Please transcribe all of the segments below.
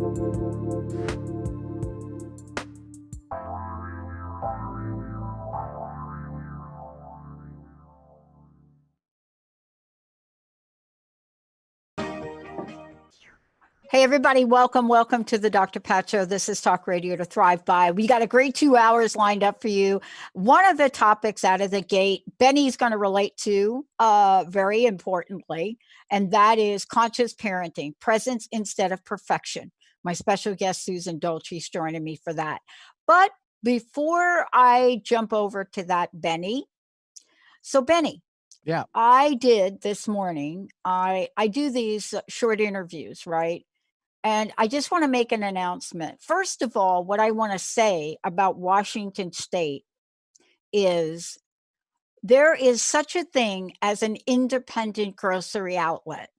Hey, everybody, welcome to the Dr. Pat Show. This is Talk Radio to Thrive By. We got a great 2 hours lined up for you. One of the topics out of the gate, Benny's going to relate to very importantly, and that is conscious parenting, presence instead of perfection. My special guest, Susan Dolci, is joining me for that. But before I jump over to that, Benny, Yeah. I did this morning, I do these short interviews, right? And I just want to make an announcement. First of all, what I want to say about Washington State is there is such a thing as an independent grocery outlet.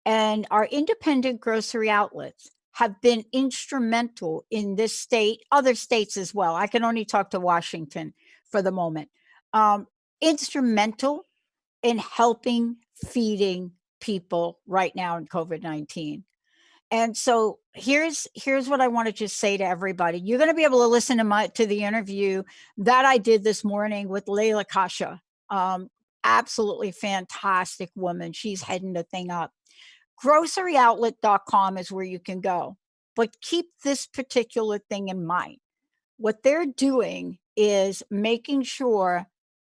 And our independent grocery outlets have been instrumental in this state, other states as well. I can only talk to Washington for the moment. Instrumental in helping feeding people right now in COVID-19. And so here's what I want to just say to everybody. You're going to be able to listen to the interview that I did this morning with Layla Kasha. Absolutely fantastic woman. She's heading the thing up. Groceryoutlet.com is where you can go. But keep this particular thing in mind. What they're doing is making sure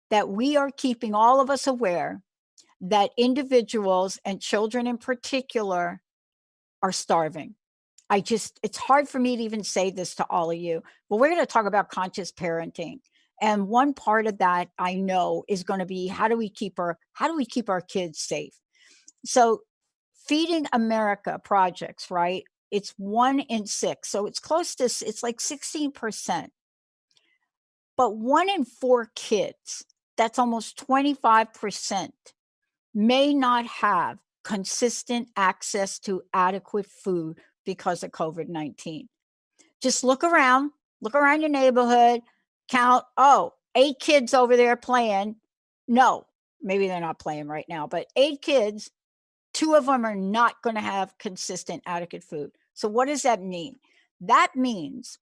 that we are keeping all of us aware that individuals and children in particular are starving. It's hard for me to even say this to all of you, but we're going to talk about conscious parenting. And one part of that I know is going to be how do we keep our kids safe? So Feeding America projects, right? It's 1 in 6. So it's like 16%. But 1 in 4 kids, that's almost 25%, may not have consistent access to adequate food because of COVID-19. Just look around your neighborhood, count, 8 kids over there playing. No, maybe they're not playing right now, but 8 kids, 2 of them are not going to have consistent, adequate food. So what does that mean? That means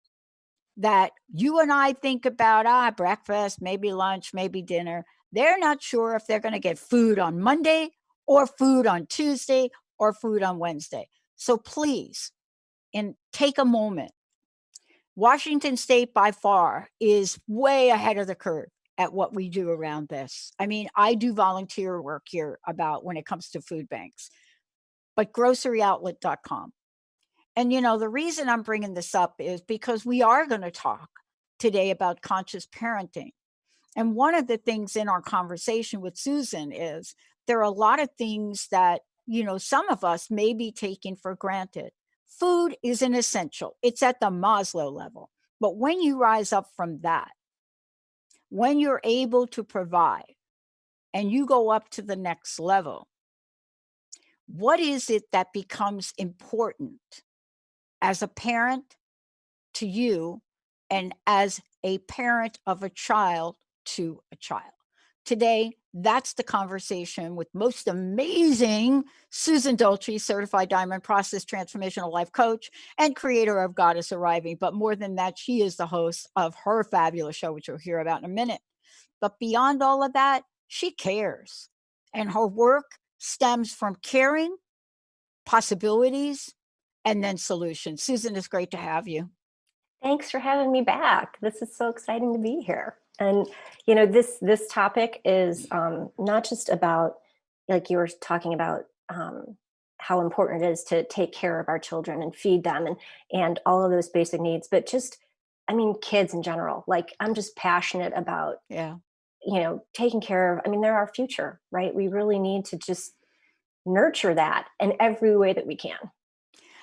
that you and I think about breakfast, maybe lunch, maybe dinner. They're not sure if they're going to get food on Monday or food on Tuesday or food on Wednesday. So please, take a moment. Washington State by far is way ahead of the curve at what we do around this. I mean, I do volunteer work here about when it comes to food banks, but groceryoutlet.com. And, the reason I'm bringing this up is because we are going to talk today about conscious parenting. And one of the things in our conversation with Susan is there are a lot of things that, some of us may be taking for granted. Food is an essential. It's at the Maslow level. But when you rise up from that, when you're able to provide and you go up to the next level, what is it that becomes important as a parent to you and as a parent of a child to a child? Today, that's the conversation with most amazing Susan Dolci, certified diamond process transformational life coach and creator of Goddess Arriving. But more than that, she is the host of her fabulous show, which we'll hear about in a minute. But beyond all of that, she cares. And her work stems from caring, possibilities, and then solutions. Susan, it's great to have you. Thanks for having me back. This is so exciting to be here. And, this topic is not just about, like you were talking about, how important it is to take care of our children and feed them and all of those basic needs, but just, kids in general. Like, I'm just passionate about, taking care of, they're our future, right? We really need to just nurture that in every way that we can.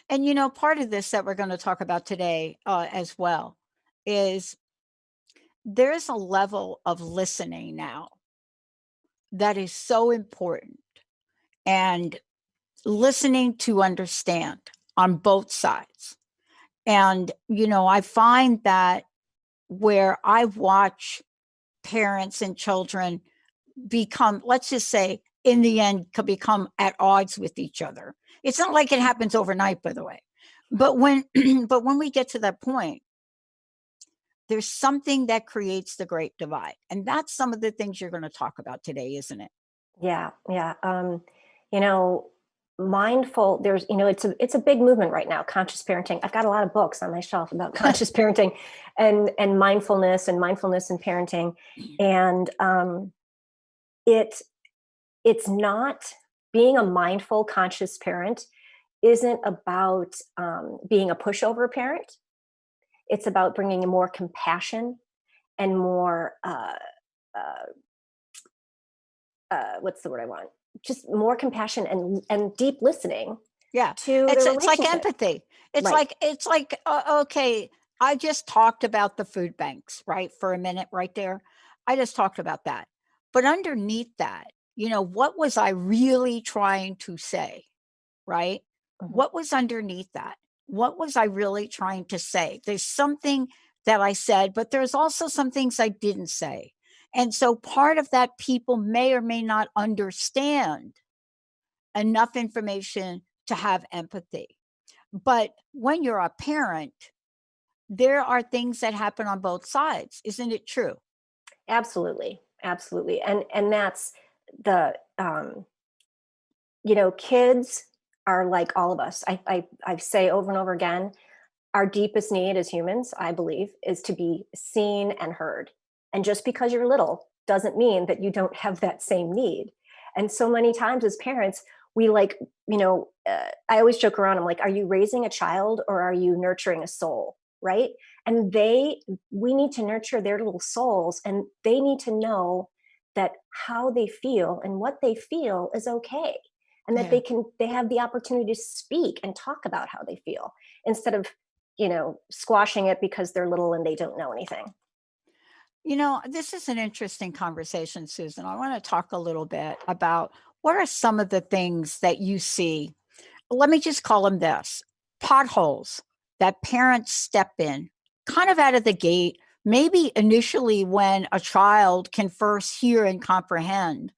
And, part of this that we're going to talk about today as well is there's a level of listening now that is so important, and listening to understand on both sides. And, I find that where I watch parents and children become, let's just say, in the end, could become at odds with each other. It's not like it happens overnight, by the way. But when but when we get to that point, there's something that creates the great divide. And that's some of the things you're going to talk about today, isn't it? Yeah, yeah. You know, mindful, there's, it's a big movement right now, conscious parenting. I've got a lot of books on my shelf about conscious parenting and mindfulness and parenting. And it it's not, being a mindful, conscious parent isn't about being a pushover parent. It's about bringing more compassion and more uh, what's the word I want? Just more compassion and deep listening Yeah. to the It's like relationship. empathy. Right. It's like okay, I just talked about the food banks, right? For a minute right there. I just talked about that. But underneath that, what was I really trying to say, right? Mhm. What was underneath that? What was I really trying to say? There's something that I said, but there's also some things I didn't say. And so part of that, people may or may not understand enough information to have empathy. But when you're a parent, there are things that happen on both sides. Isn't it true? Absolutely, absolutely. And that's the kids are like all of us. I say over and over again, our deepest need as humans, I believe, is to be seen and heard. And just because you're little doesn't mean that you don't have that same need. And so many times as parents, we I always joke around, I'm like, are you raising a child or are you nurturing a soul? Right. And we need to nurture their little souls, and they need to know that how they feel and what they feel is okay. And that Yeah. they have the opportunity to speak and talk about how they feel, instead of squashing it because they're little and they don't know anything. This is an interesting conversation, Susan. I want to talk a little bit about what are some of the things that you see. Let me just call them this: potholes that parents step in kind of out of the gate, maybe initially when a child can first hear and comprehend.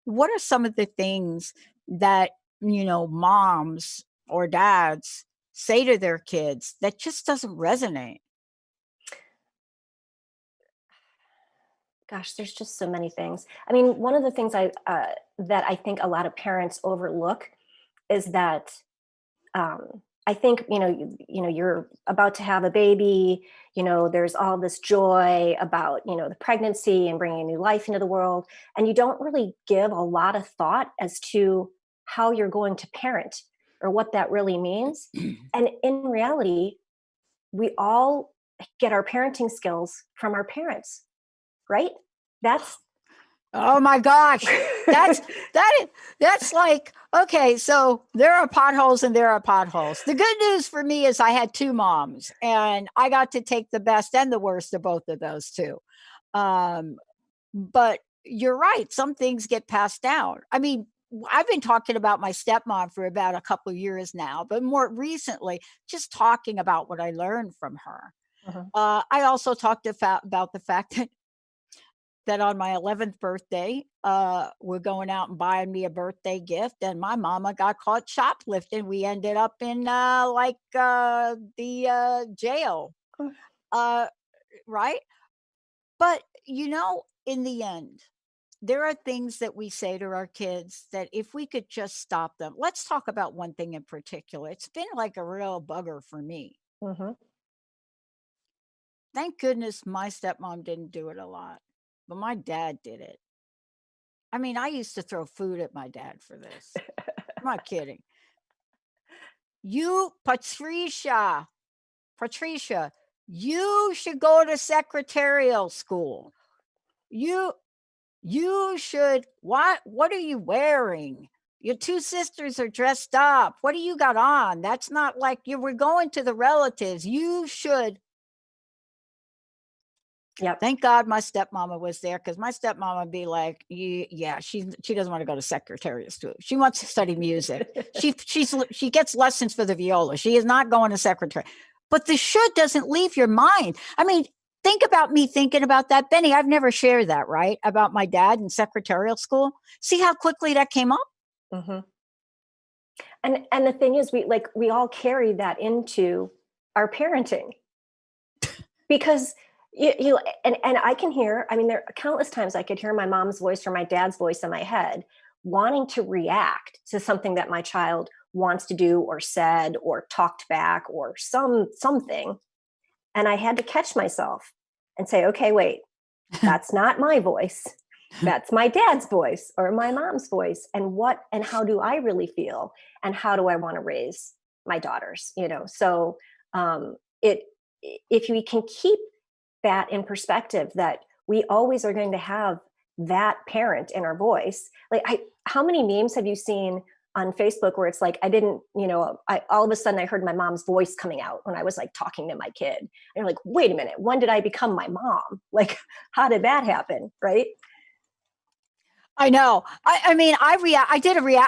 What are some of the things that, moms or dads say to their kids that just doesn't resonate? Gosh, there's just so many things. I mean, one of the things that I think a lot of parents overlook is that I think you're about to have a baby. There's all this joy about the pregnancy and bringing a new life into the world, and you don't really give a lot of thought as to how you're going to parent or what that really means. And in reality, we all get our parenting skills from our parents, right? That's Oh my gosh. That's that's like, okay, so there are potholes and there are potholes. The good news for me is I had two moms and I got to take the best and the worst of both of those two. Um, but you're right, some things get passed down. I mean, I've been talking about my stepmom for about a couple of years now, but more recently, just talking about what I learned from her. Mhm. I also talked about the fact that on my 11th birthday, we're going out and buying me a birthday gift, and my mama got caught shoplifting. We ended up in the jail, uh, right? But in the end, there are things that we say to our kids that if we could just stop them. Let's talk about one thing in particular. It's been like a real bugger for me. Mhm. Thank goodness my stepmom didn't do it a lot, but my dad did it. I mean, I used to throw food at my dad for this. I'm not kidding. You, Patricia, you should go to secretarial school. You, you should. What are you wearing? Your two sisters are dressed up. What do you got on? That's not like you were going to the relatives. You should. Yep. Thank God my stepmama was there, because my stepmama would be like, yeah, she doesn't want to go to secretariat school. She wants to study music. She gets lessons for the viola. She is not going to secretary. But the should doesn't leave your mind. I mean, think about me thinking about that, Benny. I've never shared that, right? About my dad in secretarial school. See how quickly that came up? Mhm. And the thing is, we all carry that into our parenting, because and I can hear, I mean, there are countless times I could hear my mom's voice or my dad's voice in my head wanting to react to something that my child wants to do or said or talked back or something. And I had to catch myself and say, okay, wait, that's not my voice. That's my dad's voice or my mom's voice. And how do I really feel? And how do I want to raise my daughters? So it if we can keep that in perspective, that we always are going to have that parent in our voice. Like, how many memes have you seen on Facebook where it's like, I didn't, all of a sudden I heard my mom's voice coming out when I was like talking to my kid. And you're like, wait a minute, when did I become my mom? Like, how did that happen? Right. I know. I mean, I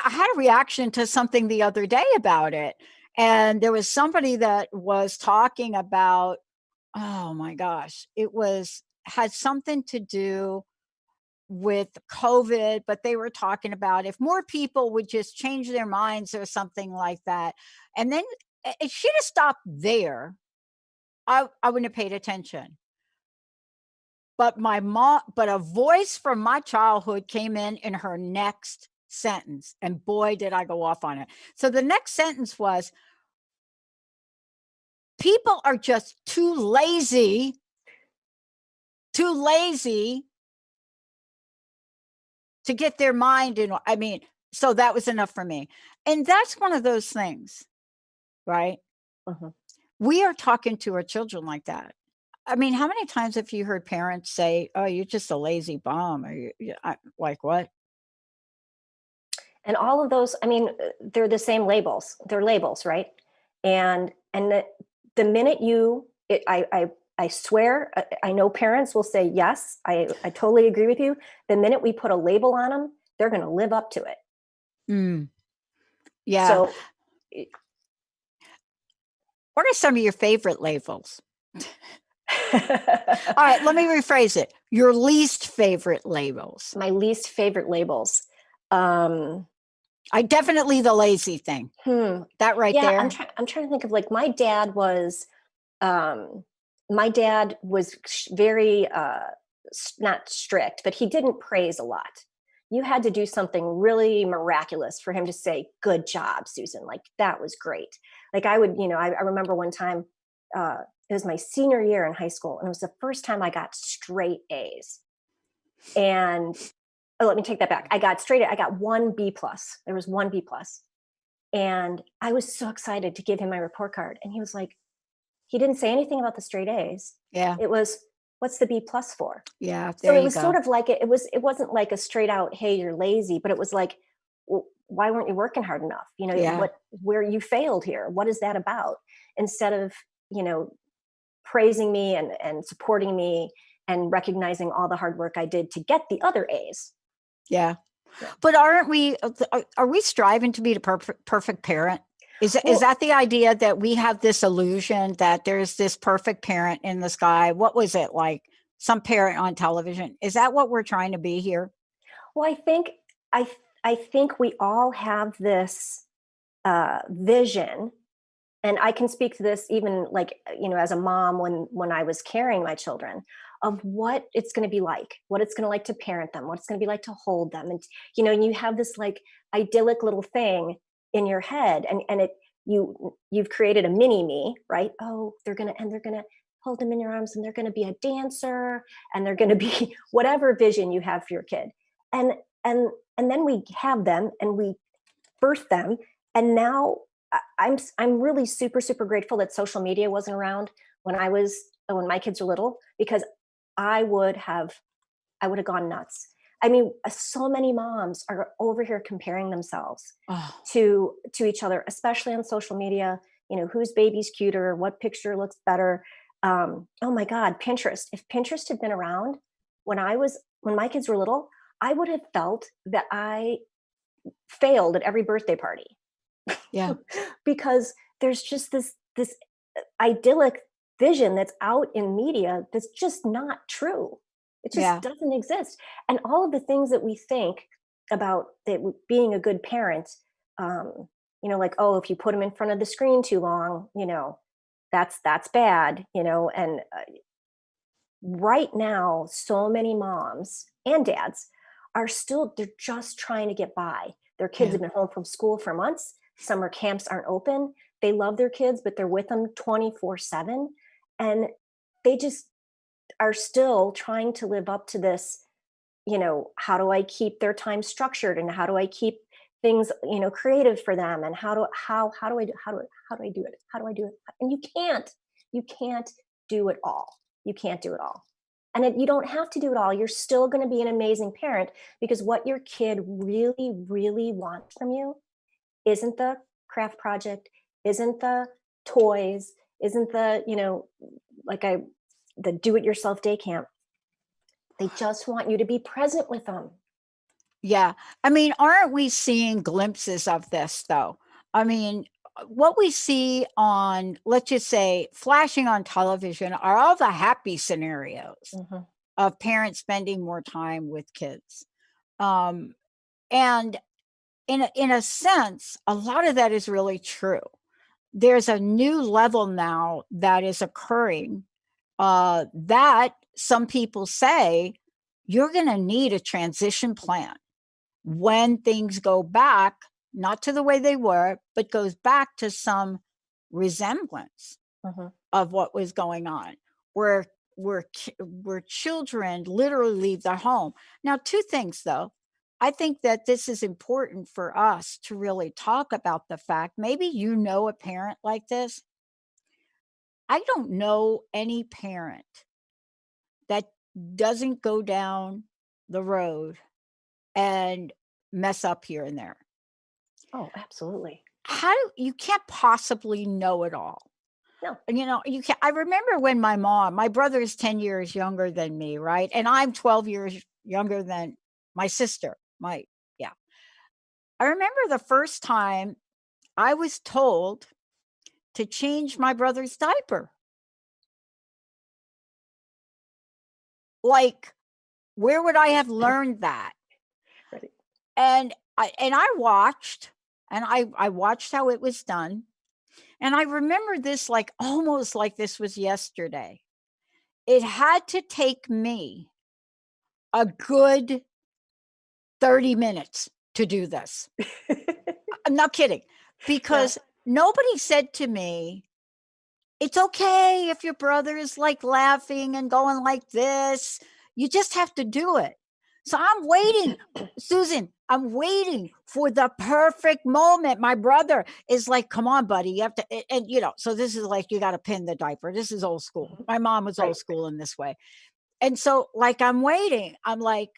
had a reaction to something the other day about it. And there was somebody that was talking about, oh my gosh, had something to do with COVID, but they were talking about if more people would just change their minds or something like that. And then it should have stopped there. I wouldn't have paid attention. But a voice from my childhood came in her next sentence. And boy, did I go off on it. So the next sentence was, people are just too lazy to get their mind in. I mean, so that was enough for me. And that's one of those things, right? Uh-huh. We are talking to our children like that. I mean, how many times have you heard parents say, "Oh, you're just a lazy bum," or like what? And all of those, I mean, they're the same labels. They're labels, right? And the minute I swear, I know parents will say, yes, I totally agree with you. The minute we put a label on them, they're going to live up to it. Mm, yeah. So, What are some of your favorite labels? All right, let me rephrase it. Your least favorite labels. my least favorite labels. Um, I definitely the lazy thing. That right yeah, there. I'm trying to think of, like, um, my dad was very, not strict, but he didn't praise a lot. You had to do something really miraculous for him to say, good job, Susan. Like, that was great. Like, I remember one time, it was my senior year in high school, and it was the first time I got straight A's. And oh, let me take that back. I got one B plus. There was one B plus. And I was so excited to give him my report card. And he was like, he didn't say anything about the straight A's. Yeah. It was, what's the B plus for? Yeah. So There it you was go. sort of like, it wasn't like a straight out, hey, you're lazy, but it was like, well, why weren't you working hard enough? Yeah. Where you failed here? What is that about? Instead of, praising me and supporting me and recognizing all the hard work I did to get the other A's. Yeah. Yeah. But aren't we, are we striving to be the perfect parent? Is Well, that the idea that we have this illusion that there's this perfect parent in the sky? What was it like? Some parent on television. Is that what we're trying to be here? well, I I think we all have this vision, and I can speak to this even, like, as a mom, when I was carrying my children, of what it's going to be like, what it's going to like to parent them, what it's going to be like to hold them, and and you have this like idyllic little thing in your head, and you've created a mini me, right? Oh, they're gonna hold them in your arms, and they're going to be a dancer, and they're going to be whatever vision you have for your kid, and and and then we have them and we birth them, and now I'm really super super grateful that social media wasn't around when my kids were little, because I would have I would have gone nuts. I mean, so many moms are over here comparing themselves Oh, to each other, especially on social media. Whose baby's cuter, what picture looks better. Oh my God, Pinterest. If Pinterest had been around when my kids were little, I would have felt that I failed at every birthday party. yeah. Because there's just this idyllic vision that's out in media that's just not true. It just Yeah. doesn't exist. And all of the things that we think about, that being a good parent, um, like, oh, if you put them in front of the screen too long, that's bad, and right now, so many moms and dads they're just trying to get by. Their kids Yeah. have been home from school for months. Summer camps aren't open. They love their kids, but they're with them 24/7. And they just are still trying to live up to this, how do I keep their time structured, and how do I keep things, creative for them, and how do I do it? How do I do it? And you can't do it all. You can't do it all. And you don't have to do it all. You're still going to be an amazing parent, because what your kid really, really wants from you isn't the craft project, isn't the toys, isn't like I, the do it yourself day camp. They just want you to be present with them. Yeah. I mean, aren't we seeing glimpses of this though? I mean, what we see on, let's just say, flashing on television are all the happy scenarios Mhm. of parents spending more time with kids. Um, and in a sense, a lot of that is really true. There's a new level now that is occurring, that some people say you're going to need a transition plan when things go back, not to the way they were, but goes back to some resemblance Mhm. of what was going on, where where children literally leave their home. Now, two things though. I think that this is important for us to really talk about the fact, maybe you know a parent like this. I don't know any parent that doesn't go down the road and mess up here and there. Oh, absolutely. How do you can't possibly know it all. No. You can I remember when my brother is 10 years younger than me, right? And I'm 12 years younger than my sister. Yeah. I remember the first time I was told to change my brother's diaper. Like, where would I have learned that? Right. And I watched, and I watched how it was done. And I remember this like almost like this was yesterday. It had to take me a good 30 minutes to do this. I'm not kidding, Yeah. because nobody said to me, "It's okay if your brother is like laughing and going like this. You just have to do it." So I'm waiting, Susan, I'm waiting for the perfect moment. My brother is like, "Come on, buddy, you have to," and so this is like, you got to pin the diaper. This is old school. Mhm. My mom was Right. old school in this way. And so, like, I'm waiting. I'm like,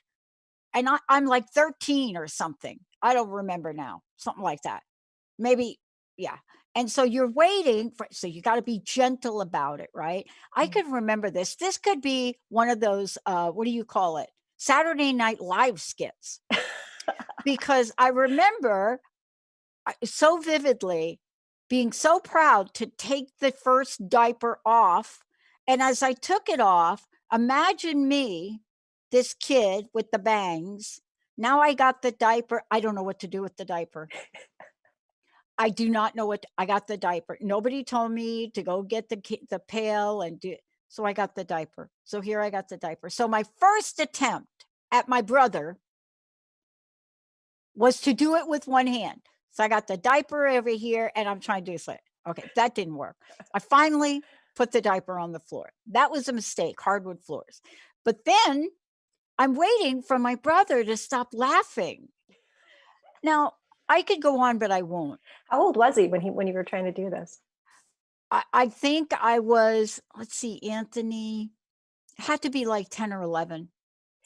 and I'm like 13 or something. I don't remember now. Something like that. Maybe, yeah. And so you're waiting for, so you got to be gentle about it, right? I Mm. could remember this. This could be one of those, what do you call it? Saturday Night Live skits, because I remember so vividly being so proud to take the first diaper off. And as I took it off, imagine me, this kid with the bangs. Now I got the diaper. I don't know what to do with the diaper. I do not know I got the diaper. Nobody told me to go get the pail and do. So I got the diaper. So here I got the diaper. So my first attempt at my brother was to do it with one hand. So I got the diaper over here and I'm trying to do this. Okay, that didn't work. I finally put the diaper on the floor. That was a mistake, hardwood floors. But then I'm waiting for my brother to stop laughing. Now, I could go on, but I won't. How old was he when you were trying to do this? I think I was, let's see, Anthony had to be like 10 or 11.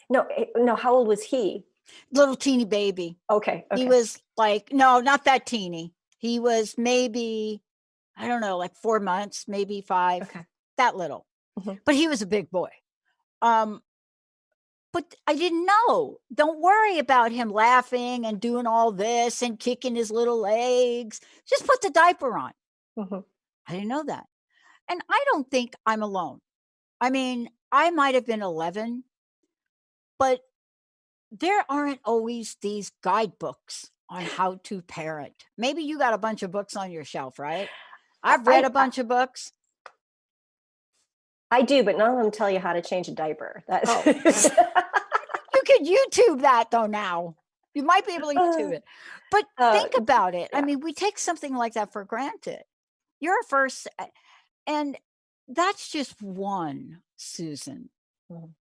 No, no. How old was he? Little teeny baby. Okay. He Okay. was like, no, not that teeny. He was maybe, I don't know, like 4 months, maybe 5, Okay. that little. Mhm. But he was a big boy. Um, but I didn't know. Don't worry about him laughing and doing all this and kicking his little legs. Just put the diaper on. Mhm. I didn't know that. And I don't think I'm alone. I mean, I might have been 11, but there aren't always these guidebooks on how to parent. Maybe you got a bunch of books on your shelf, right? I've read a I bunch of books. I do, but none of them tell you how to change a diaper. That's Oh, you could YouTube that though now. You might be able to uh, YouTube it. But think about it. I yeah. mean, we take something like that for granted. You're a first, and that's just one, Susan, Mhm.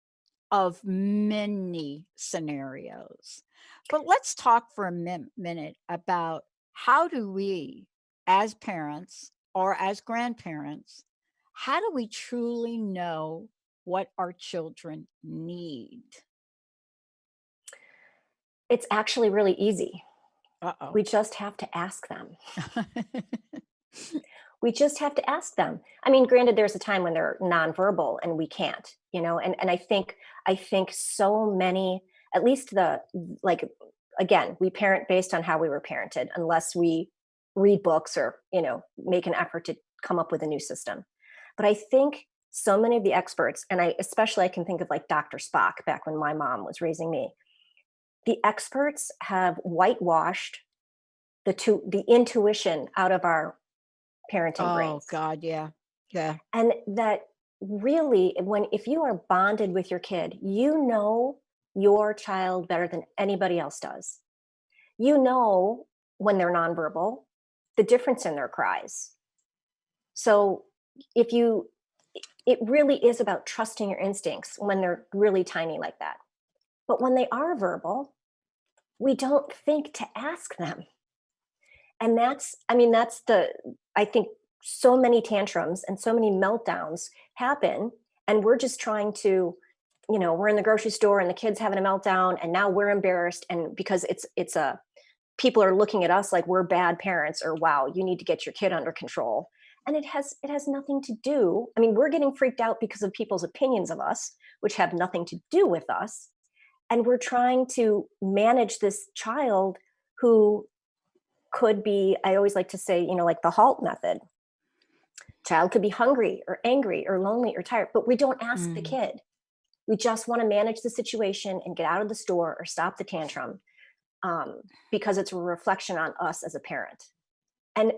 of many scenarios. But let's talk for a minute about how do we, as parents or as grandparents, how do we truly know what our children need? It's actually really easy. Uh-oh. We just have to ask them. We just have to ask them. I mean, granted, there's a time when they're nonverbal and we can't, and I think so many, at least like again, we parent based on how we were parented, unless we read books or, make an effort to come up with a new system. But I think so many of the experts, and I can think of like Dr. Spock back when my mom was raising me, the experts have whitewashed the intuition out of our parenting Oh brains. god, yeah. Yeah. And that really, if you are bonded with your kid, you know your child better than anybody else does. You know when they're nonverbal, the difference in their cries. So if you it really is about trusting your instincts when they're really tiny like that. But when they are verbal, we don't think to ask them. And I think so many tantrums and so many meltdowns happen, and we're just trying to, we're in the grocery store and the kid's having a meltdown, and now we're embarrassed, and because it's a people are looking at us like we're bad parents, or wow, you need to get your kid under control. And it has nothing to do. I mean, we're getting freaked out because of people's opinions of us, which have nothing to do with us, and we're trying to manage this child who could be, I always like to say, like the halt method. Child could be hungry or angry or lonely or tired, but we don't ask the Mm. kid. We just want to manage the situation and get out of the store or stop the tantrum, because it's a reflection on us as a parent. And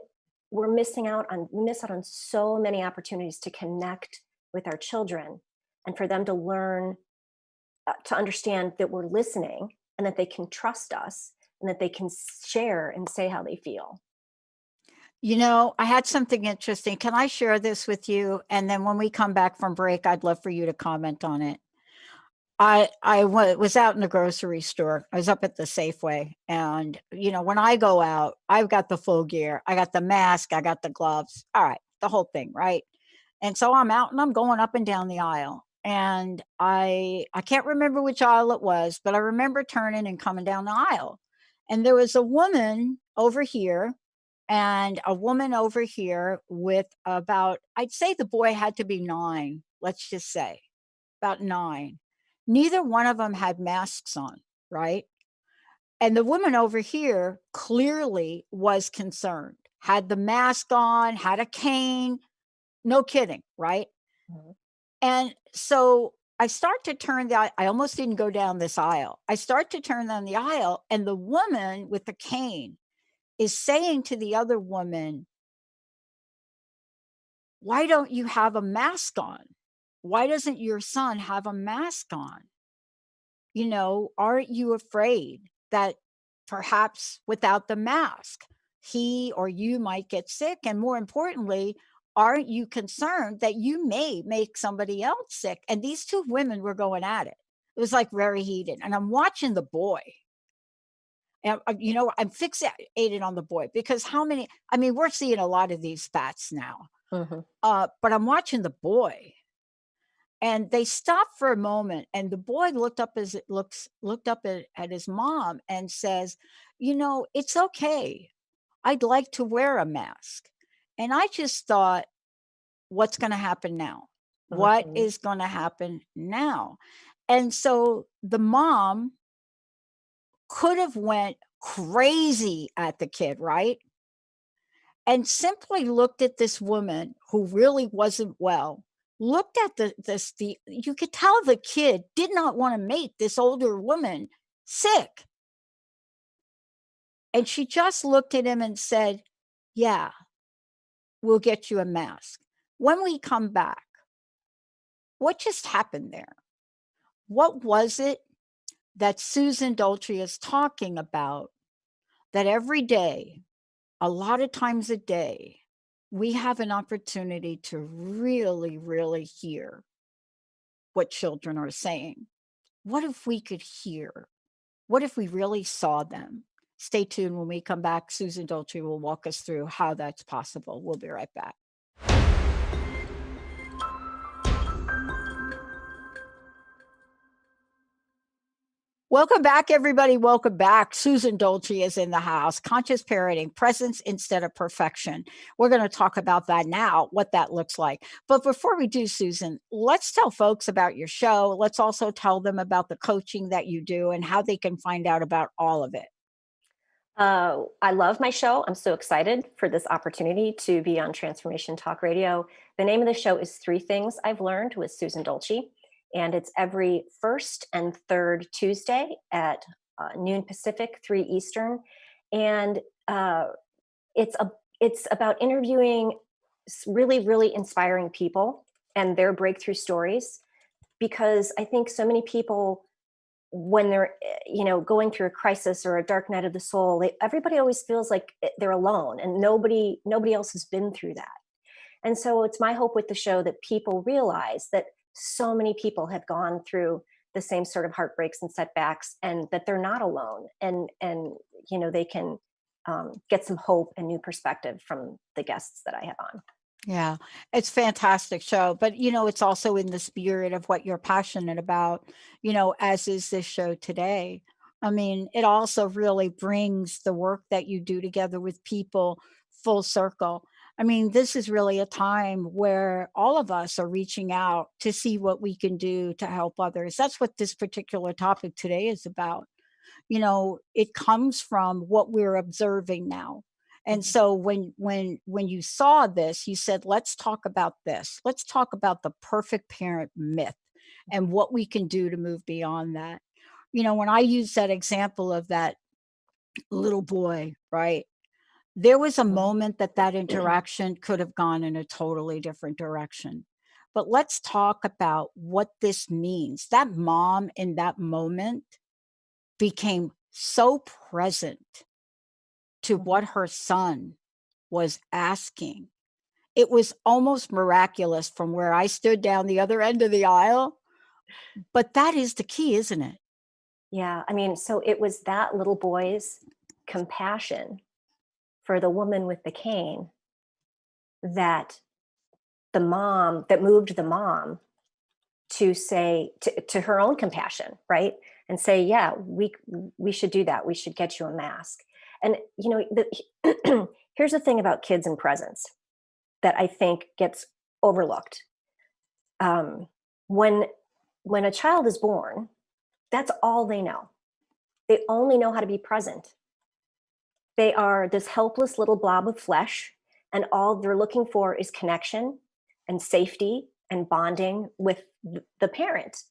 we miss out on so many opportunities to connect with our children, and for them to learn, to understand that we're listening, and that they can trust us, and that they can share and say how they feel. You know, I had something interesting. Can I share this with you? And then when we come back from break, I'd love for you to comment on it. Was out in the grocery store. I was up at the Safeway, and, when I go out, I've got the full gear. I got the mask, I got the gloves, alright, the whole thing, right? And so I'm out and I'm going up and down the aisle, and I can't remember which aisle it was, but I remember turning and coming down the aisle, and there was a woman over here and a woman over here with about, I'd say the boy had to be 9, let's just say, about 9. Neither one of them had masks on, right? And the woman over here clearly was concerned, had the mask on, had a cane, no kidding, right? Mhm. And so I start to turn I almost didn't go down this aisle. I start to turn down the aisle, and the woman with the cane is saying to the other woman, "Why don't you have a mask on? Why doesn't your son have a mask on? Aren't you afraid that perhaps without the mask, he or you might get sick? And more importantly, aren't you concerned that you may make somebody else sick?" And these two women were going at it. It was like very heated. And I'm watching the boy. And, I'm fixated on the boy because I mean, we're seeing a lot of these spats now. Mhm. But I'm watching the boy. And they stopped for a moment, and the boy looked up at his mom and says, "It's okay. I'd like to wear a mask." And I just thought, what's gonna happen now? What Mhm. is gonna happen now? And so the mom could have went crazy at the kid, right? And simply looked at this woman who really wasn't well, looked at the you could tell the kid did not wanna make this older woman sick. And she just looked at him and said, "Yeah, we'll get you a mask." When we come back, what just happened there? What was it that Susan Dolci is talking about, that every day, a lot of times a day, we have an opportunity to really, really hear what children are saying? What if we could hear? What if we really saw them? Stay tuned. When we come back, Susan Dolci will walk us through how that's possible. We'll be right back. Welcome back, everybody. Welcome back. Susan Dolci is in the house. Conscious parenting, presence instead of perfection. We're going to talk about that now, what that looks like. But before we do, Susan, let's tell folks about your show. Let's also tell them about the coaching that you do and how they can find out about all of it. I love my show. I'm so excited for this opportunity to be on Transformation Talk Radio. The name of the show is Three Things I've Learned with Susan Dolci, and it's every first and third Tuesday at noon Pacific, 3 Eastern. And it's a it's about interviewing really, really inspiring people and their breakthrough stories, because I think so many people, when they're going through a crisis or a dark night of the soul, everybody always feels like they're alone, and nobody else has been through that. And so it's my hope with the show that people realize that so many people have gone through the same sort of heartbreaks and setbacks, and that they're not alone, and they can get some hope and new perspective from the guests that I have on. Yeah, it's fantastic show, but, it's also in the spirit of what you're passionate about, as is this show today. I mean, it also really brings the work that you do together with people full circle. I mean, this is really a time where all of us are reaching out to see what we can do to help others. That's what this particular topic today is about. It comes from what we're observing now. And Mhm. so when you saw this, you said, let's talk about this. Let's talk about the perfect parent myth and what we can do to move beyond that. When I use that example of that little boy, right? There was a Mhm. moment that that interaction could have gone in a totally different direction. But let's talk about what this means. That mom in that moment became so present to Mhm. what her son was asking. It was almost miraculous from where I stood down the other end of the aisle, but that is the key, isn't it? Yeah, I mean, so it was that little boy's compassion for the woman with the cane that that moved the mom to say to her own compassion, right? And say, yeah, we should do that. We should get you a mask. And here's the thing about kids and presence that I think gets overlooked. Um, when when a child is born, that's all they know. They only know how to be present. They are this helpless little blob of flesh, and all they're looking for is connection and safety and bonding with the parent.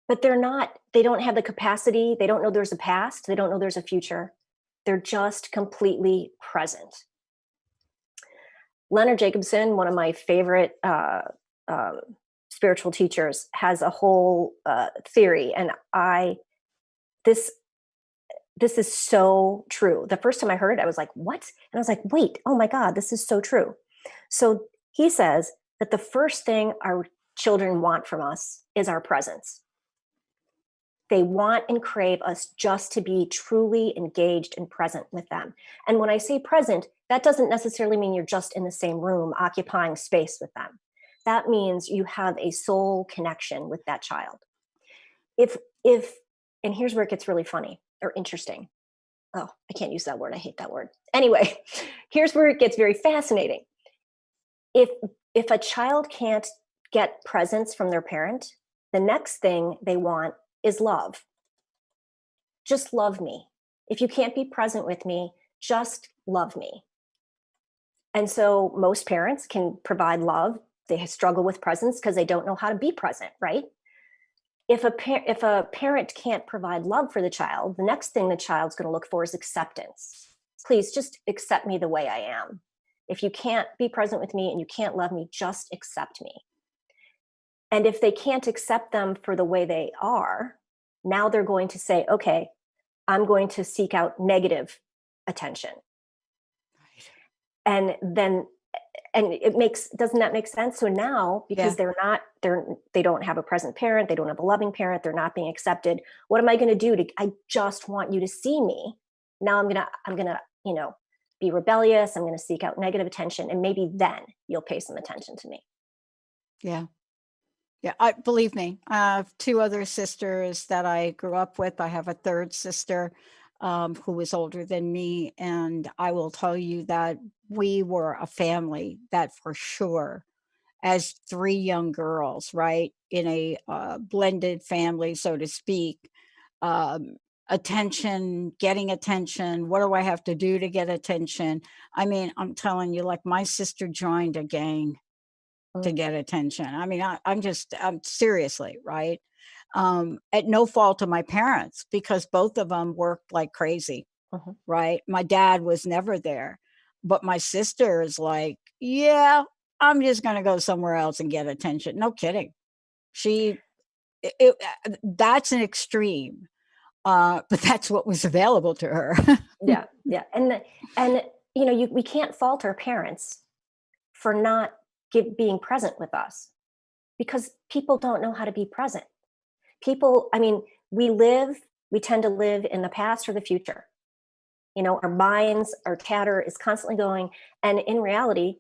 But they don't have the capacity, they don't know there's a past, they don't know there's a future. They're just completely present. Leonard Jacobson, one of my favorite um, spiritual teachers, has a whole theory, and I this this is so true. The first time I heard it, I was like, what? And I was like, wait, oh my God, this is so true. So he says that the first thing our children want from us is our presence. They want and crave us just to be truly engaged and present with them. And when I say present, that doesn't necessarily mean you're just in the same room occupying space with them. That means you have a soul connection with that child. If and here's where it gets really funny or interesting. Oh, I can't use that word. I hate that word. Anyway, here's where it gets very fascinating. If if a child can't get presence from their parent, the next thing they want is love. Just love me. If you can't be present with me, just love me. And so most parents can provide love. They struggle with presence because they don't know how to be present, right? If a parent can't provide love for the child, the next thing the child's going to look for is acceptance. please just accept me the way I am. If you can't be present with me and you can't love me, just accept me. And if they can't accept them for the way they are, now they're going to say, okay, I'm going to seek out negative attention. Right. And then and it makes doesn't that make sense? So now, because Yeah. they don't have a present parent, they don't have a loving parent, they're not being accepted. What am I going to do to I just want you to see me. Now I'm going to, be rebellious, I'm going to seek out negative attention, and maybe then you'll pay some attention to me. Yeah. Yeah, I believe me, I have 2 other sisters that I grew up with. I have a 3rd sister, who is older than me, and I will tell you that we were a family that for sure, as 3 young girls, right, in a, blended family, so to speak, getting attention, what do I have to do to get attention? I mean, I'm telling you, like, my sister joined a gang to Mm, get attention. I mean, I'm seriously, right? At no fault of my parents because both of them worked like crazy, mhm. right? My dad was never there, but my sister is like, "Yeah, I'm just gonna go somewhere else and get attention." No kidding. She that's an extreme, but that's what was available to her. Yeah, yeah, and we can't fault our parents for not being present with us, because people don't know how to be present. People, I mean, we tend to live in the past or the future. Our minds, our chatter is constantly going, and in reality,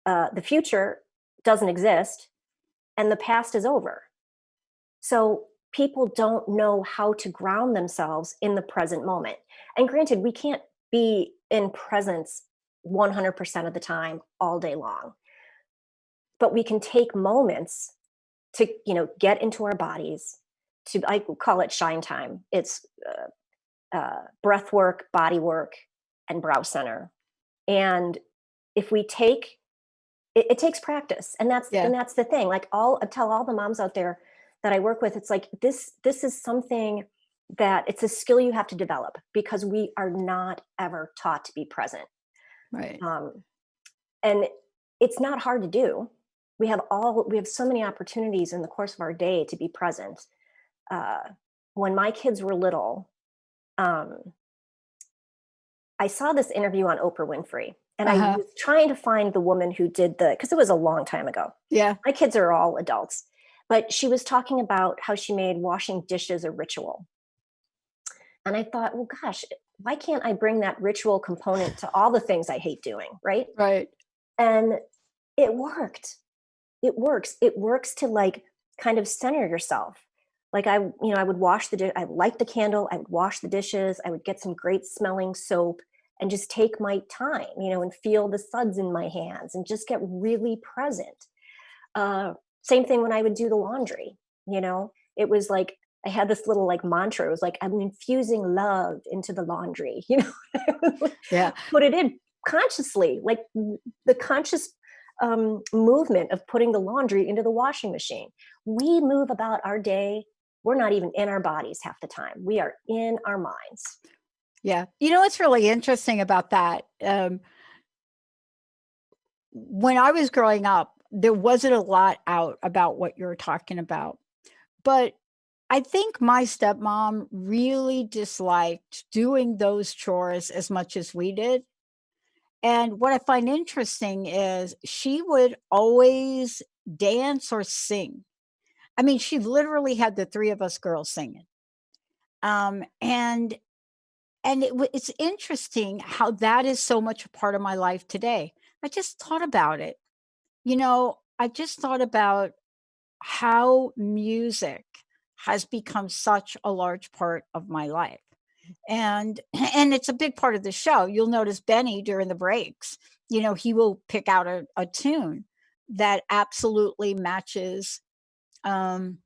the future doesn't exist, and the past is over. So people don't know how to ground themselves in the present moment. And granted, we can't be in presence 100% of the time all day long, but we can take moments to, get into our bodies. To I call it shine time. It's breath work, body work, and brow center. And if we take it takes practice, and that's Yeah, and that's the thing. Like, I tell all the moms out there that I work with, it's like this is something that it's a skill you have to develop, because we are not ever taught to be present. right. Um, and it's not hard to do. We have so many opportunities in the course of our day to be present. Uh, when my kids were little, um, I saw this interview on Oprah Winfrey, and I Uh-huh. was trying to find the woman who did because it was a long time ago. Yeah. My kids are all adults, but she was talking about how she made washing dishes a ritual. And I thought, well, gosh, why can't I bring that ritual component to all the things I hate doing? Right. Right. And it worked. It works. It works to, like, kind of center yourself. Like, I would I would light the candle, I would wash the dishes, I would get some great smelling soap and just take my time, and feel the suds in my hands and just get really present. Same thing when I would do the laundry. It was like I had this little, like, mantra. It was like, I'm infusing love into the laundry. Yeah. Put it in consciously, like, the conscious movement of putting the laundry into the washing machine. We move about our day. We're not even in our bodies half the time. We are in our minds. Yeah. You know what's really interesting about that? When I was growing up, there wasn't a lot out about what you're talking about. But I think my stepmom really disliked doing those chores as much as we did. And what I find interesting is she would always dance or sing. I mean, she literally had the 3 of us girls singing. Um, and it's interesting how that is so much a part of my life today. I just thought about it. I just thought about how music has become such a large part of my life. And and it's a big part of the show. You'll notice Benny during the breaks, he will pick out a tune that absolutely matches um,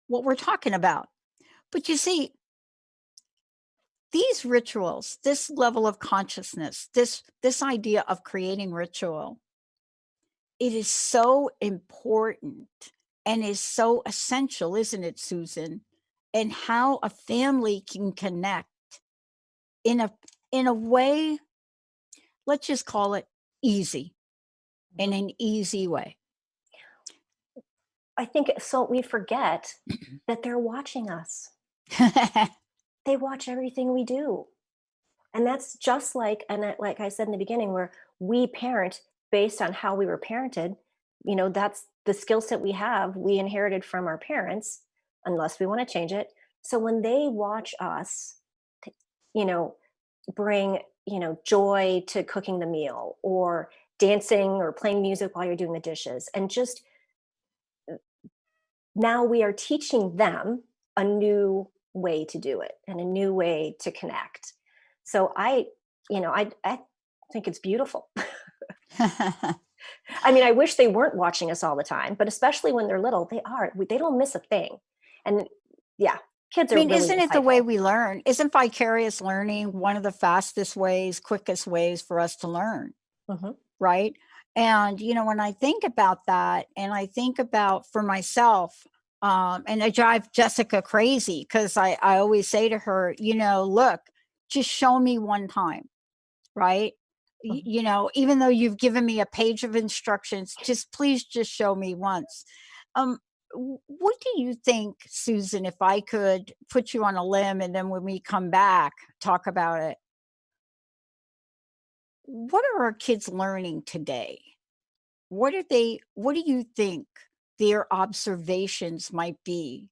what we're talking about. But you see, these rituals, this level of consciousness, this idea of creating ritual, it is so important and is so essential, isn't it, Susan? And how a family can connect in a in a way, let's just call it easy, in Mhm. an easy way. I think so we forget that they're watching us. They watch everything we do. And that's just like, like I said in the beginning, where we parent based on how we were parented. That's the skill set we have. We inherited from our parents, unless we want to change it. So when they watch us, t- you know, bring, joy to cooking the meal or dancing or playing music while you're doing the dishes, and just now we are teaching them a new way to do it and a new way to connect. So I think it's beautiful. I mean, I wish they weren't watching us all the time, but especially when they're little, they are. They don't miss a thing. And yeah, kids I are mean, really isn't it the way insightful. we learn? Isn't vicarious learning one of the fastest ways, quickest ways for us to learn, Hmm. right? And, when I think about that and I think about for myself, and I drive Jessica crazy because I always say to her, look, just show me one time, right? Hmm. Even though you've given me a page of instructions, just please just show me once. Um, what do you think, Susan, if I could put you on a limb and then when we come back, talk about it? What are our kids learning today? What do you think their observations might be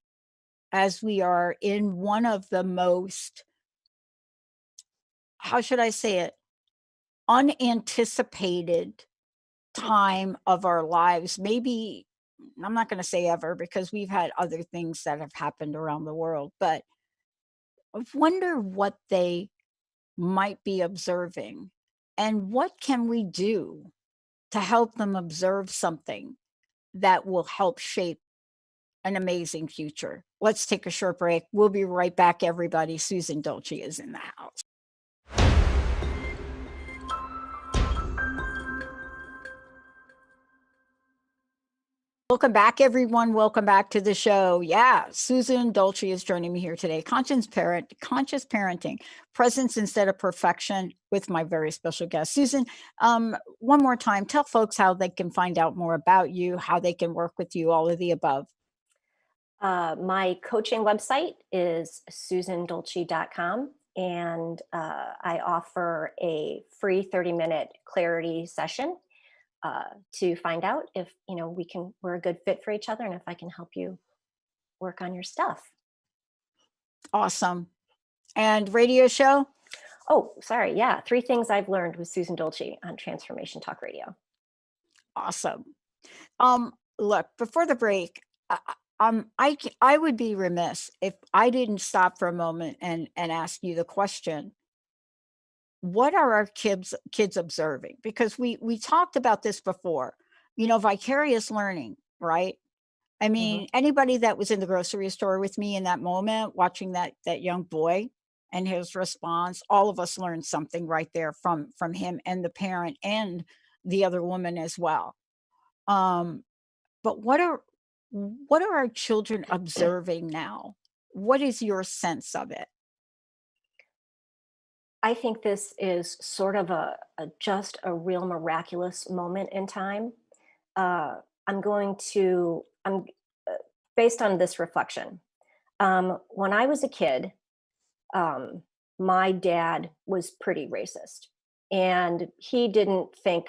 as we are in one of the most, how should I say it, unanticipated time of our lives? Maybe I'm not going to say ever because we've had other things that have happened around the world, but I wonder what they might be observing and what can we do to help them observe something that will help shape an amazing future. Let's take a short break. We'll be right back, everybody. Susan Dolci is in the house. Welcome back, everyone. Welcome back to the show. Yeah, Susan Dolci is joining me here today. Conscious parenting, presence instead of perfection, with my very special guest, Susan. One more time, tell folks how they can find out more about you, how they can work with you, all of the above. My coaching website is susandolci.com, and I offer a free 30-minute clarity session to find out if we're a good fit for each other, and if I can help you work on your stuff. Awesome. And radio show? Oh, sorry. Yeah, three things I've learned with Susan Dolci on Transformation Talk Radio. Awesome. Look, before the break, I would be remiss if I didn't stop for a moment and ask you the question: what are our kids observing? Because we talked about this before, vicarious learning, right? I Hmm. mean, anybody that was in the grocery store with me in that moment, watching that young boy and his response, all of us learned something right there from him and the parent and the other woman as well. Um, but what are our children observing now? What is your sense of it? I think this is sort of a just a real miraculous moment in time. Uh, I'm uh, based on this reflection. When I was a kid, um, my dad was pretty racist, and he didn't think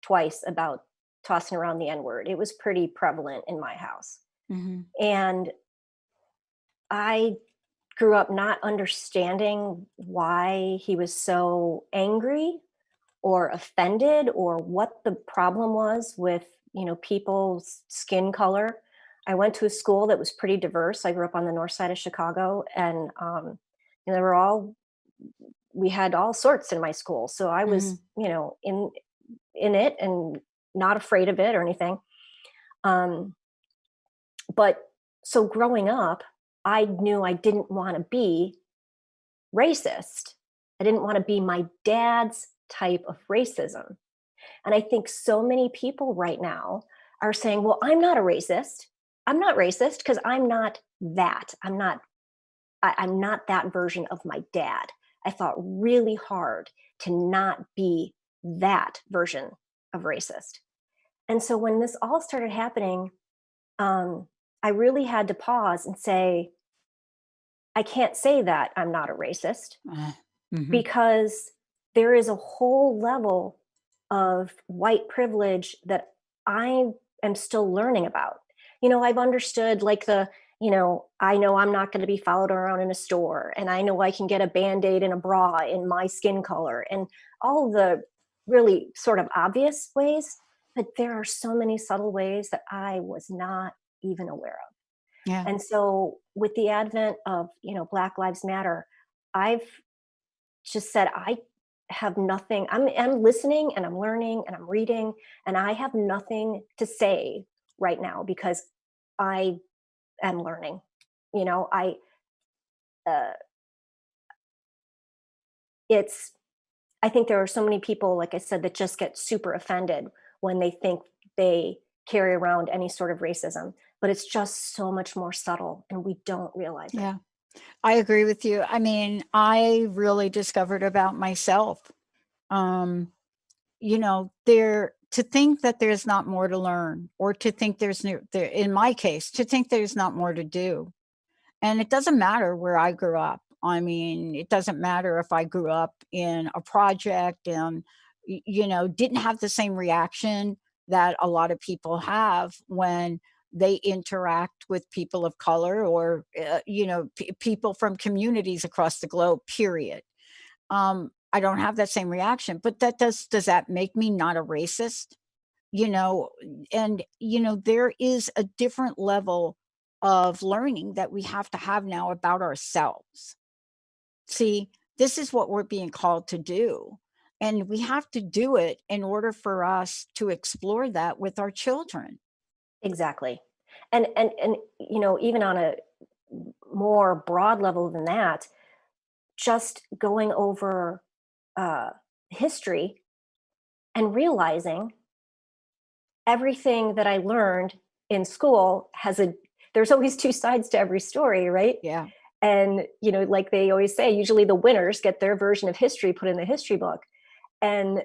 twice about tossing around the N word. It was pretty prevalent in my house. Mhm. And I grew up not understanding why he was so angry or offended, or what the problem was with people's skin color. I went to a school that was pretty diverse. I grew up on the north side of Chicago, and they were all we had all sorts in my school. So I was Mhm. in it and not afraid of it or anything. Um, but so growing up, I knew I didn't want to be racist. I didn't want to be my dad's type of racism. And I think so many people right now are saying, well, I'm not a racist. I'm not racist because I'm not that. I'm not that version of my dad. I fought really hard to not be that version of racist. And so when this all started happening, I really had to pause and say, I can't say that I'm not a racist, Uh, mhm. because there is a whole level of white privilege that I am still learning about. I've understood, like, I know I'm not going to be followed around in a store, and I know I can get a band-aid and a bra in my skin color, and all the really sort of obvious ways. But there are so many subtle ways that I was not even aware of. Yeah. And so with the advent of, Black Lives Matter, I've just said, I have nothing. I'm listening and I'm learning and I'm reading, and I have nothing to say right now because I am learning. I uh, it's I think there are so many people, like I said, that just get super offended when they think they carry around any sort of racism, but it's just so much more subtle and we don't realize it. Yeah. I agree with you. I mean, I really discovered about myself, um, there to think that there's not more to learn, or to think in my case, to think there's not more to do. And it doesn't matter where I grew up. I mean, it doesn't matter if I grew up in a project and, didn't have the same reaction that a lot of people have when they interact with people of color, or, people from communities across the globe, period. I don't have that same reaction, but does that make me not a racist? You know, and, there is a different level of learning that we have to have now about ourselves. See, this is what we're being called to do, and we have to do it in order for us to explore that with our children. Exactly. And even on a more broad level than that, just going over uh, history and realizing everything that I learned in school there's always two sides to every story, right? Yeah. And, like they always say, usually the winners get their version of history put in the history book. And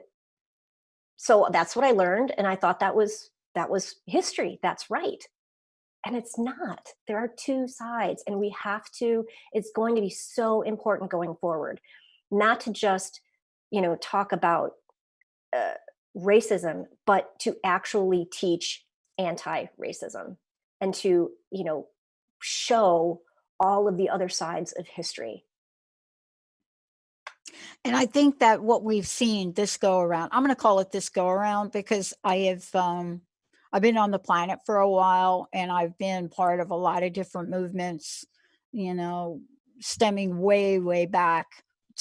so that's what I learned. And I thought that was history. That's right. And it's not. There are two sides, and it's going to be so important going forward, not to just, talk about uh, racism, but to actually teach anti-racism, and to, show all of the other sides of history. And I think that what we've seen this go around, I'm gonna call it this go around, because I've been on the planet for a while, and I've been part of a lot of different movements, you know, stemming way, way back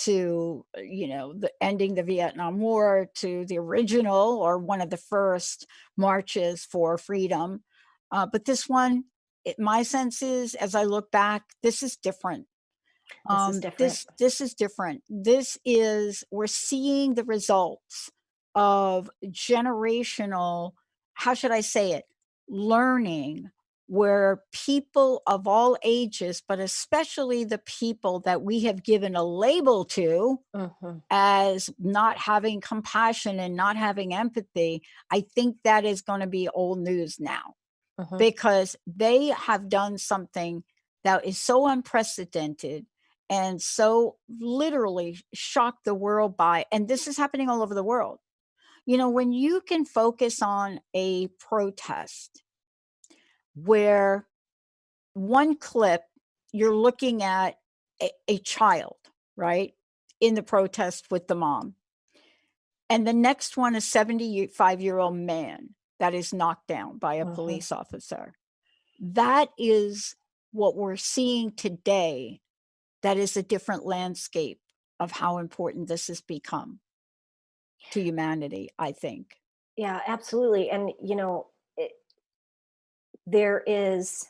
to, the ending the Vietnam War, to the original or one of the first marches for freedom. But this one, my sense is, as I look back, this is different. This is different. This is different. This is We're seeing the results of generational, how should I say it, learning, where people of all ages, but especially the people that we have given a label to Hmm. as not having compassion and not having empathy, I think that is going to be old news now, Hmm. because they have done something that is so unprecedented and so literally shocked the world by, and this is happening all over the world. When you can focus on a protest where one clip, you're looking at a child, right, in the protest with the mom, and the next one, a 75-year-old man that is knocked down by a Hmm. police officer. That is what we're seeing today. That is a different landscape of how important this has become to humanity, I think. Yeah, absolutely. And there is,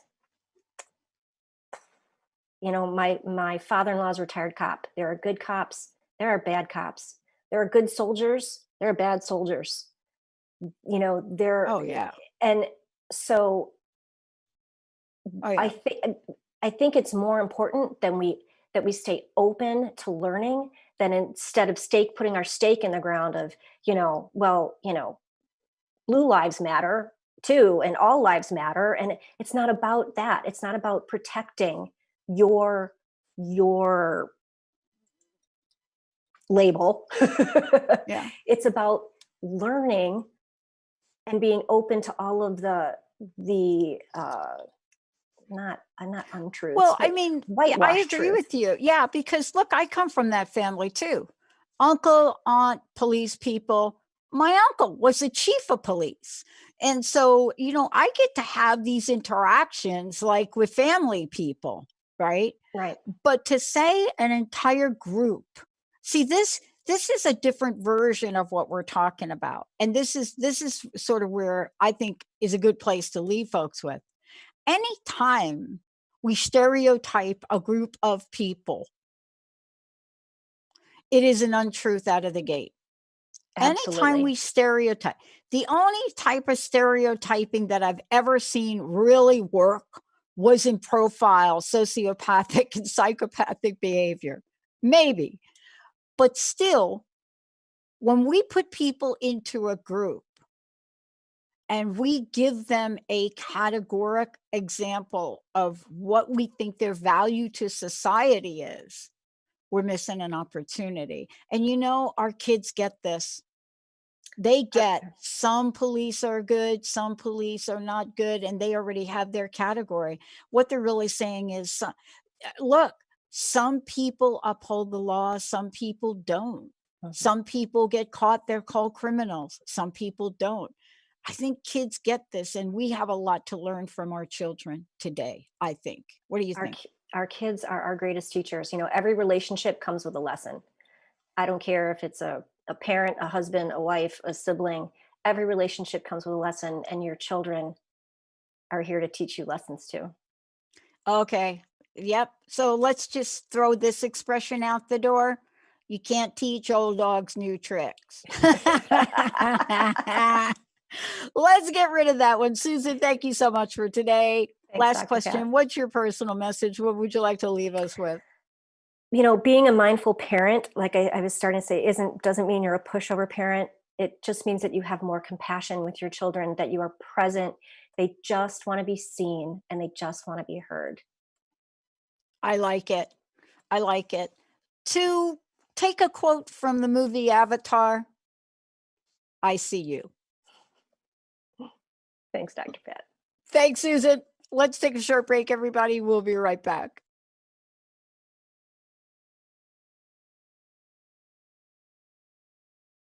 my father-in-law is a retired cop. There are good cops, there are bad cops. There are good soldiers, there are bad soldiers. There Oh, yeah. And so Oh, I yeah. think I think it's more important than that we stay open to learning, then instead of putting our stake in the ground of, well, blue lives matter too, and all lives matter. And it's not about that. It's not about protecting your label. Yeah. It's about learning and being open to all of the not untruths, Well, I but mean, yeah, I whitewash agree truth. with you. Yeah, because look, I come from that family too. Uncle, aunt, police people. My uncle was the chief of police. And so, I get to have these interactions like with family people, right? Right. But to say an entire group, see this is a different version of what we're talking about. And this is sort of where I think is a good place to leave folks with. Anytime we stereotype a group of people, it is an untruth out of the gate. Anytime Absolutely. we stereotype, the only type of stereotyping that I've ever seen really work was in profile, sociopathic, and psychopathic behavior. Maybe. But still, when we put people into a group and we give them a categoric example of what we think their value to society is, we're missing an opportunity. And our kids get this. They get Our- some police are good, some police are not good, and they already have their category. What they're really saying is, look, some people uphold the law, some people don't. Mhm. Some people get caught, they're called criminals. Some people don't. I think kids get this, and we have a lot to learn from our children today, I think. What do you think? Our kids are our greatest teachers. Every relationship comes with a lesson. I don't care if it's a parent, a husband, a wife, a sibling. Every relationship comes with a lesson, and your children are here to teach you lessons too. Okay. Yep. So let's just throw this expression out the door. You can't teach old dogs new tricks. Let's get rid of that one. Susan, thank you so much for today. Thanks, Last Dr. Pat. question. What's your personal message? What would you like to leave us with? Being a mindful parent, like I was starting to say, doesn't mean you're a pushover parent. It just means that you have more compassion with your children, that you are present. They just want to be seen and they just want to be heard. I like it. I like it. To take a quote from the movie Avatar, I see you. Thanks, Dr. Pat. Thanks, Susan. Let's take a short break, everybody. We'll be right back.